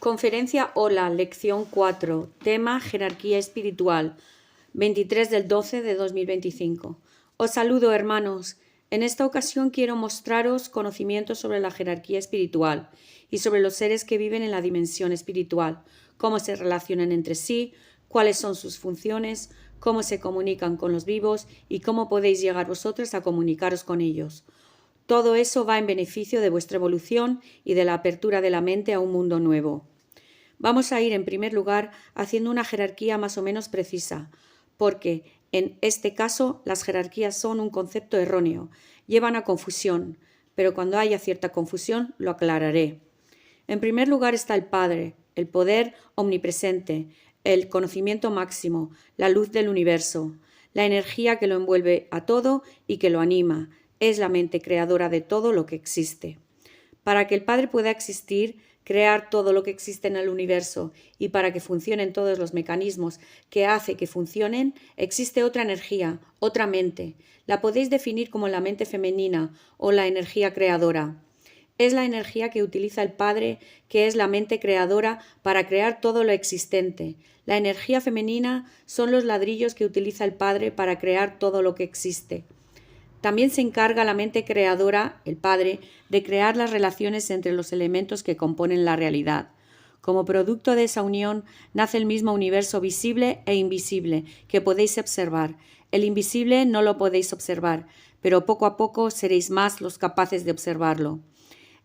Conferencia Hola, lección 4, tema jerarquía espiritual, 23 del 12 de 2025. Os saludo, hermanos. En esta ocasión quiero mostraros conocimientos sobre la jerarquía espiritual y sobre los seres que viven en la dimensión espiritual, cómo se relacionan entre sí, cuáles son sus funciones, cómo se comunican con los vivos y cómo podéis llegar vosotros a comunicaros con ellos. Todo eso va en beneficio de vuestra evolución y de la apertura de la mente a un mundo nuevo. Vamos a ir en primer lugar haciendo una jerarquía más o menos precisa, porque en este caso las jerarquías son un concepto erróneo, llevan a confusión, pero cuando haya cierta confusión lo aclararé. En primer lugar está el Padre, el poder omnipresente, el conocimiento máximo, la luz del universo, la energía que lo envuelve a todo y que lo anima, es la mente creadora de todo lo que existe. Para que el Padre pueda existir, crear todo lo que existe en el universo y para que funcionen todos los mecanismos que hace que funcionen, existe otra energía, otra mente. La podéis definir como la mente femenina o la energía creadora. Es la energía que utiliza el Padre, que es la mente creadora para crear todo lo existente. La energía femenina son los ladrillos que utiliza el Padre para crear todo lo que existe. También se encarga la mente creadora, el Padre, de crear las relaciones entre los elementos que componen la realidad. Como producto de esa unión nace el mismo universo visible e invisible que podéis observar. El invisible no lo podéis observar, pero poco a poco seréis más los capaces de observarlo.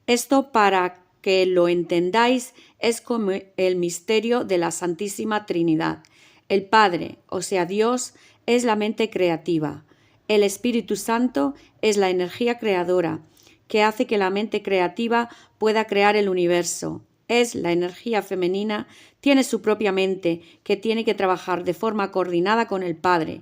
Esto, para que lo entendáis, es como el misterio de la Santísima Trinidad. El Padre, o sea Dios, es la mente creativa. El Espíritu Santo es la energía creadora, que hace que la mente creativa pueda crear el universo. Es la energía femenina, tiene su propia mente, que tiene que trabajar de forma coordinada con el Padre.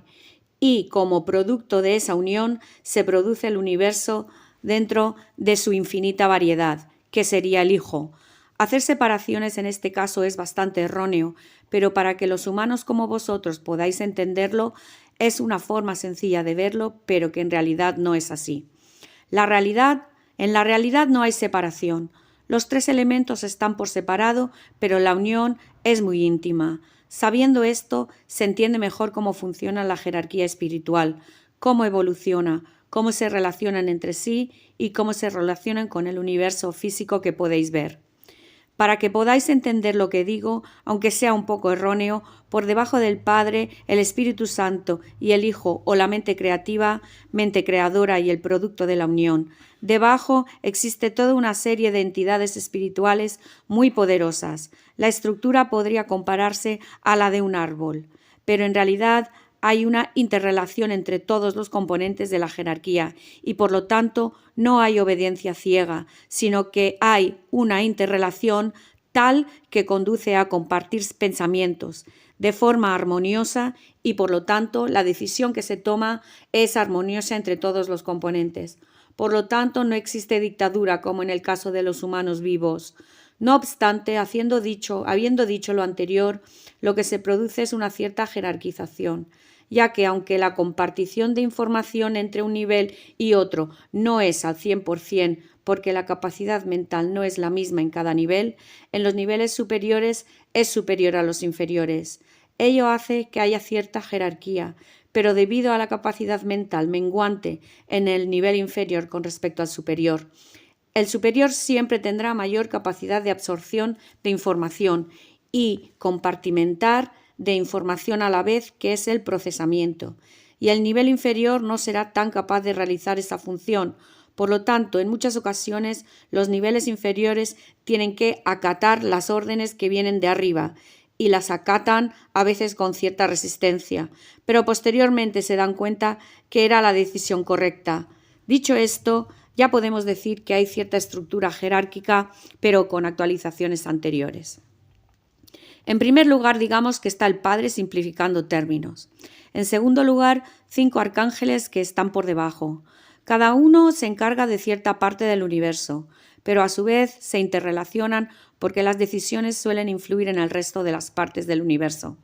Y como producto de esa unión se produce el universo dentro de su infinita variedad, que sería el Hijo. Hacer separaciones en este caso es bastante erróneo, pero para que los humanos como vosotros podáis entenderlo, es una forma sencilla de verlo, pero que en realidad no es así. En la realidad no hay separación. Los tres elementos están por separado, pero la unión es muy íntima. Sabiendo esto, se entiende mejor cómo funciona la jerarquía espiritual, cómo evoluciona, cómo se relacionan entre sí y cómo se relacionan con el universo físico que podéis ver. Para que podáis entender lo que digo, aunque sea un poco erróneo, por debajo del Padre, el Espíritu Santo y el Hijo o la mente creativa, mente creadora y el producto de la unión. Debajo existe toda una serie de entidades espirituales muy poderosas. La estructura podría compararse a la de un árbol, pero en realidad hay una interrelación entre todos los componentes de la jerarquía y por lo tanto no hay obediencia ciega, sino que hay una interrelación tal que conduce a compartir pensamientos de forma armoniosa y por lo tanto la decisión que se toma es armoniosa entre todos los componentes. Por lo tanto no existe dictadura como en el caso de los humanos vivos. No obstante, habiendo dicho lo anterior, lo que se produce es una cierta jerarquización, ya que aunque la compartición de información entre un nivel y otro no es al 100%, porque la capacidad mental no es la misma en cada nivel, en los niveles superiores es superior a los inferiores. Ello hace que haya cierta jerarquía, pero debido a la capacidad mental menguante en el nivel inferior con respecto al superior. El superior siempre tendrá mayor capacidad de absorción de información y compartimentar de información a la vez, que es el procesamiento, y el nivel inferior no será tan capaz de realizar esa función. Por lo tanto, en muchas ocasiones los niveles inferiores tienen que acatar las órdenes que vienen de arriba, y las acatan a veces con cierta resistencia, pero posteriormente se dan cuenta que era la decisión correcta. Dicho esto, ya podemos decir que hay cierta estructura jerárquica, pero con actualizaciones anteriores. En primer lugar, digamos que está el Padre simplificando términos. En segundo lugar, 5 arcángeles que están por debajo. Cada uno se encarga de cierta parte del universo, pero a su vez se interrelacionan porque las decisiones suelen influir en el resto de las partes del universo.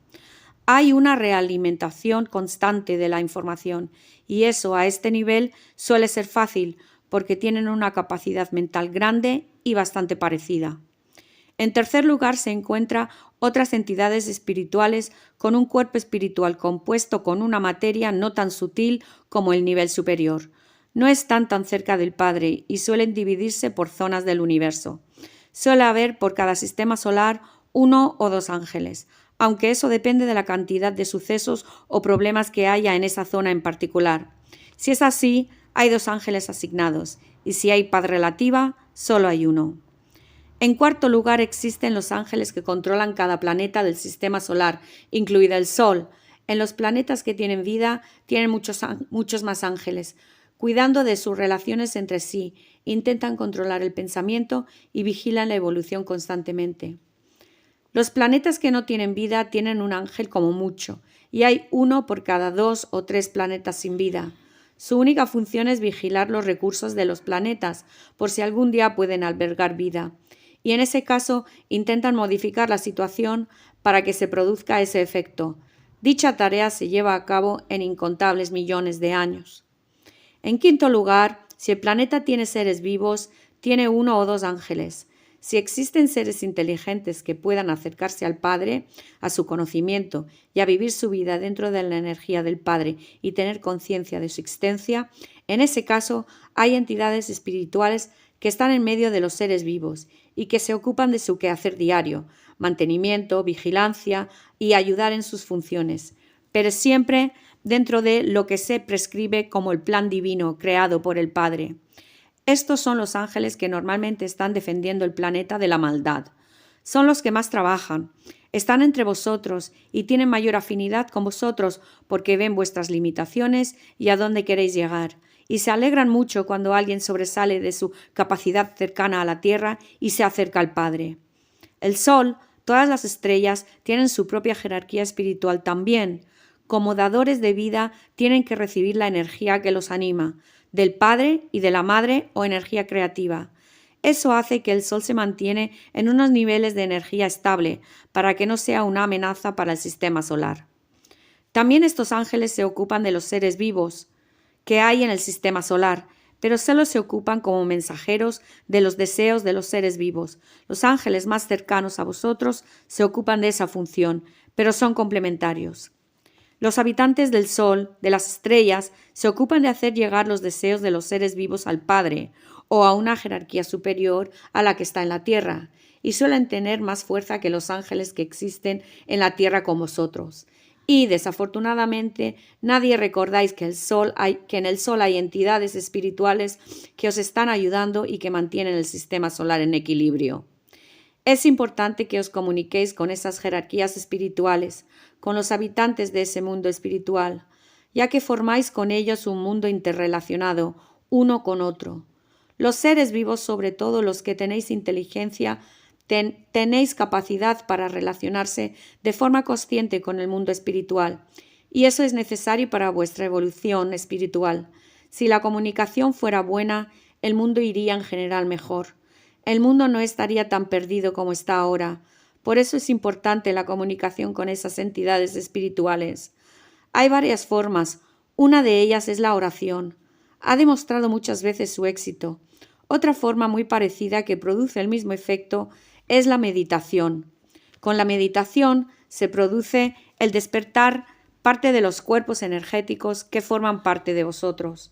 Hay una realimentación constante de la información y eso a este nivel suele ser fácil porque tienen una capacidad mental grande y bastante parecida. En tercer lugar se encuentran otras entidades espirituales con un cuerpo espiritual compuesto con una materia no tan sutil como el nivel superior. No están tan cerca del Padre y suelen dividirse por zonas del universo. Suele haber por cada sistema solar 1 o 2 ángeles, aunque eso depende de la cantidad de sucesos o problemas que haya en esa zona en particular. Si es así, hay 2 ángeles asignados, y si hay paz relativa, solo hay 1. En cuarto lugar, existen los ángeles que controlan cada planeta del sistema solar, incluido el Sol. En los planetas que tienen vida, tienen muchos más ángeles, cuidando de sus relaciones entre sí, intentan controlar el pensamiento y vigilan la evolución constantemente. Los planetas que no tienen vida tienen un ángel como mucho, y hay 1 por cada 2 o 3 planetas sin vida. Su única función es vigilar los recursos de los planetas, por si algún día pueden albergar vida, y en ese caso intentan modificar la situación para que se produzca ese efecto. Dicha tarea se lleva a cabo en incontables millones de años. En quinto lugar, si el planeta tiene seres vivos, tiene 1 o 2 ángeles. Si existen seres inteligentes que puedan acercarse al Padre, a su conocimiento y a vivir su vida dentro de la energía del Padre y tener conciencia de su existencia, en ese caso hay entidades espirituales que están en medio de los seres vivos y que se ocupan de su quehacer diario, mantenimiento, vigilancia y ayudar en sus funciones, pero siempre dentro de lo que se prescribe como el plan divino creado por el Padre. Estos son los ángeles que normalmente están defendiendo el planeta de la maldad. Son los que más trabajan. Están entre vosotros y tienen mayor afinidad con vosotros porque ven vuestras limitaciones y a dónde queréis llegar. Y se alegran mucho cuando alguien sobresale de su capacidad cercana a la tierra y se acerca al Padre. El Sol, todas las estrellas, tienen su propia jerarquía espiritual también. Como dadores de vida, tienen que recibir la energía que los anima, del Padre y de la Madre o energía creativa. Eso hace que el Sol se mantiene en unos niveles de energía estable para que no sea una amenaza para el sistema solar. También estos ángeles se ocupan de los seres vivos que hay en el sistema solar, pero solo se ocupan como mensajeros de los deseos de los seres vivos. Los ángeles más cercanos a vosotros se ocupan de esa función, pero son complementarios. Los habitantes del Sol, de las estrellas, se ocupan de hacer llegar los deseos de los seres vivos al Padre o a una jerarquía superior a la que está en la Tierra, y suelen tener más fuerza que los ángeles que existen en la Tierra con vosotros. Y, desafortunadamente, nadie recordáis que en el Sol hay entidades espirituales que os están ayudando y que mantienen el sistema solar en equilibrio. Es importante que os comuniquéis con esas jerarquías espirituales, con los habitantes de ese mundo espiritual, ya que formáis con ellos un mundo interrelacionado, uno con otro. Los seres vivos, sobre todo los que tenéis inteligencia, tenéis capacidad para relacionarse de forma consciente con el mundo espiritual, y eso es necesario para vuestra evolución espiritual. Si la comunicación fuera buena, el mundo iría en general mejor. El mundo no estaría tan perdido como está ahora. Por eso es importante la comunicación con esas entidades espirituales. Hay varias formas. Una de ellas es la oración. Ha demostrado muchas veces su éxito. Otra forma muy parecida que produce el mismo efecto es la meditación. Con la meditación se produce el despertar parte de los cuerpos energéticos que forman parte de vosotros.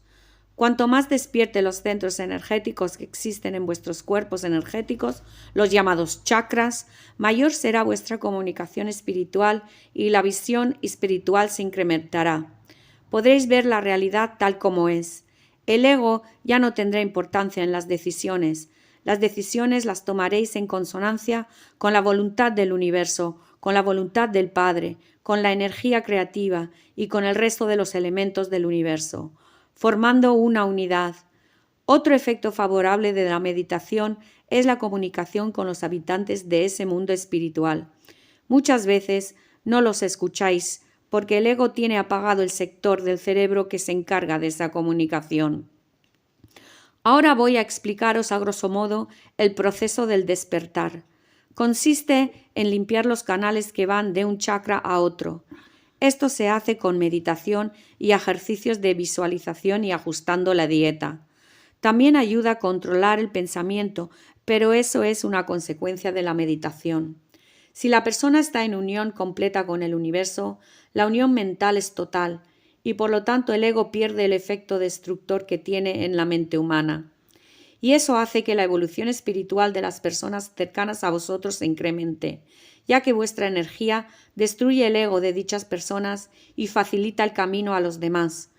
Cuanto más despierte los centros energéticos que existen en vuestros cuerpos energéticos, los llamados chakras, mayor será vuestra comunicación espiritual y la visión espiritual se incrementará. Podréis ver la realidad tal como es. El ego ya no tendrá importancia en las decisiones. Las decisiones las tomaréis en consonancia con la voluntad del universo, con la voluntad del Padre, con la energía creativa y con el resto de los elementos del universo, formando una unidad. Otro efecto favorable de la meditación es la comunicación con los habitantes de ese mundo espiritual. Muchas veces no los escucháis porque el ego tiene apagado el sector del cerebro que se encarga de esa comunicación. Ahora voy a explicaros a grosso modo el proceso del despertar. Consiste en limpiar los canales que van de un chakra a otro. Esto se hace con meditación y ejercicios de visualización y ajustando la dieta. También ayuda a controlar el pensamiento, pero eso es una consecuencia de la meditación. Si la persona está en unión completa con el universo, la unión mental es total y por lo tanto el ego pierde el efecto destructor que tiene en la mente humana. Y eso hace que la evolución espiritual de las personas cercanas a vosotros se incremente, ya que vuestra energía destruye el ego de dichas personas y facilita el camino a los demás.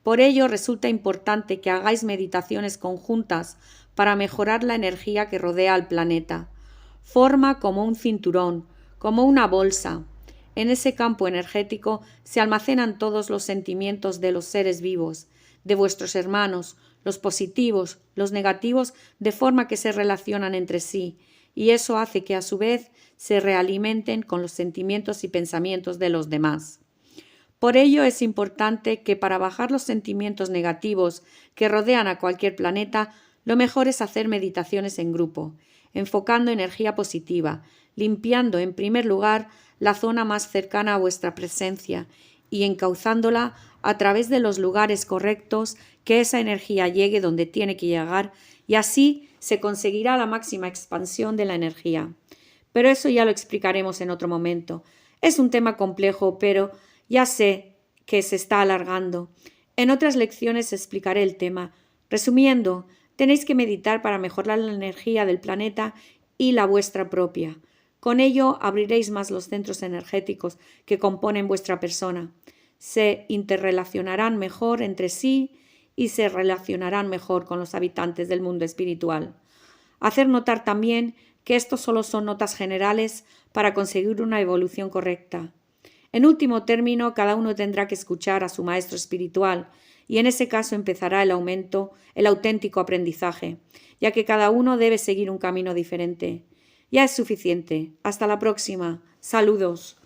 Por ello resulta importante que hagáis meditaciones conjuntas para mejorar la energía que rodea al planeta. Forma como un cinturón, como una bolsa. En ese campo energético se almacenan todos los sentimientos de los seres vivos, de vuestros hermanos, los positivos, los negativos, de forma que se relacionan entre sí, y eso hace que a su vez se realimenten con los sentimientos y pensamientos de los demás. Por ello es importante que para bajar los sentimientos negativos que rodean a cualquier planeta, lo mejor es hacer meditaciones en grupo, enfocando energía positiva, limpiando en primer lugar la zona más cercana a vuestra presencia y encauzándola a través de los lugares correctos, que esa energía llegue donde tiene que llegar y así se conseguirá la máxima expansión de la energía. Pero eso ya lo explicaremos en otro momento. Es un tema complejo, pero ya sé que se está alargando. En otras lecciones explicaré el tema. Resumiendo, tenéis que meditar para mejorar la energía del planeta y la vuestra propia. Con ello abriréis más los centros energéticos que componen vuestra persona. Se interrelacionarán mejor entre sí y se relacionarán mejor con los habitantes del mundo espiritual. Hacer notar también que estos solo son notas generales para conseguir una evolución correcta. En último término, cada uno tendrá que escuchar a su maestro espiritual y en ese caso empezará el auténtico aprendizaje, ya que cada uno debe seguir un camino diferente. Ya es suficiente. Hasta la próxima. Saludos.